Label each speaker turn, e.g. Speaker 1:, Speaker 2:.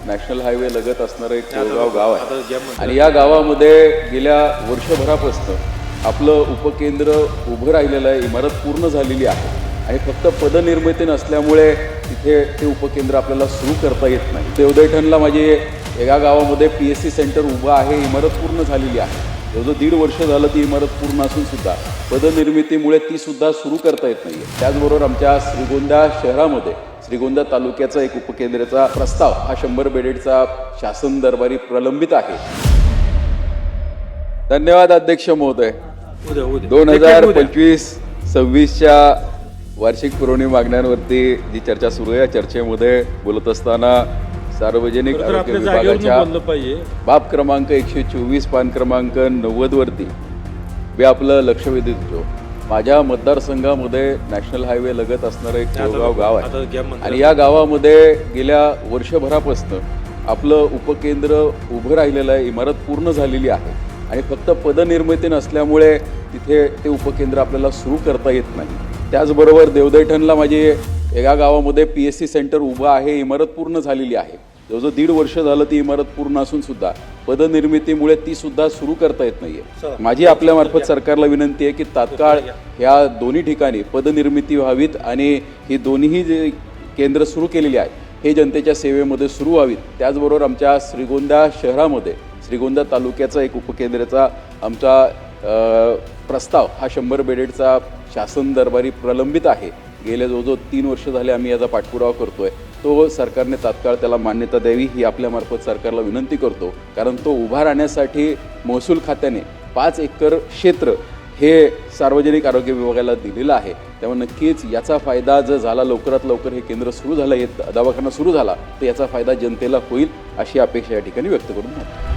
Speaker 1: National highway लगत असणारं एक कोळगाव गाव आहे आणि या गावामध्ये गेल्या वर्षभरापासून आपलं उपकेंद्र उभं राहिलेलं आहे. इमारत पूर्ण झालेली आहे आणि फक्त पदनिर्मिती नसल्यामुळे तिथे ते उपकेंद्र आपल्याला सुरू करता येत नाही. देवदैठणला माझे एका गावामध्ये PSC सेंटर उभं आहे. इमारत पूर्ण झालेली आहे. जवळजवळ 1.5 वर्ष झालं ती इमारत पूर्ण असून सुद्धा पदनिर्मितीमुळे ती सुद्धा सुरू करता येत नाही. त्याचबरोबर आमच्या श्रीगोंदा शहरामध्ये श्रीगोंदा तालुक्याचा एक उपकेंद्राचा प्रस्ताव हा 100 बेडेडचा शासन दरबारी प्रलंबित आहे. धन्यवाद अध्यक्ष महोदय. 2025-26च्या वार्षिक पुरवणी मागण्यांवरती जी चर्चा सुरू आहे, या चर्चेमध्ये बोलत असताना सार्वजनिक आरोग्य विभागाच्या बाब क्रमांक 124 पान क्रमांक 90 वरती मी आपलं लक्ष वेधित होतो. माझ्या मतदारसंघामध्ये नॅशनल हायवे लगत असणारं एक कोळगाव गाव आहे आणि या गावामध्ये गेल्या वर्षभरापासून आपलं उपकेंद्र उभं राहिलेलं आहे. इमारत पूर्ण झालेली आहे आणि फक्त पदनिर्मिती नसल्यामुळे तिथे ते उपकेंद्र आपल्याला सुरू करता येत नाही. त्याचबरोबर देवदैठणला माझे एका गावामध्ये PSC सेंटर उभं आहे. इमारत पूर्ण झालेली आहे. जवळजवळ 1.5 वर्ष झालं ती इमारत पूर्ण असून सुद्धा पदनिर्मितीमुळे ती सुद्धा सुरू करता येत नाहीये. माझी आपल्यामार्फत सरकारला विनंती आहे की तात्काळ ह्या दोन्ही ठिकाणी पदनिर्मिती व्हावीत आणि ही दोन्ही जे केंद्र सुरू केलेली आहेत हे जनतेच्या सेवेमध्ये सुरू व्हावीत. त्याचबरोबर आमच्या श्रीगोंदा शहरामध्ये श्रीगोंदा तालुक्याचा एक उपकेंद्राचा आमचा प्रस्ताव हा 100 बेडेडचा शासन दरबारी प्रलंबित आहे. गेल्या जवळजवळ 3 वर्ष झाले आम्ही याचा पाठपुरावा करतोय. तो सरकारने तात्काळ त्याला मान्यता द्यावी ही आपल्यामार्फत सरकारला विनंती करतो. कारण तो उभा राहण्यासाठी महसूल खात्याने 5 एकर क्षेत्र हे सार्वजनिक आरोग्य विभागाला दिलेलं आहे. त्यामुळे नक्कीच याचा फायदा जर झाला, लवकरात लवकर हे केंद्र सुरू झालं, हे दवाखाना सुरू झाला तर याचा फायदा जनतेला होईल अशी अपेक्षा या ठिकाणी व्यक्त करून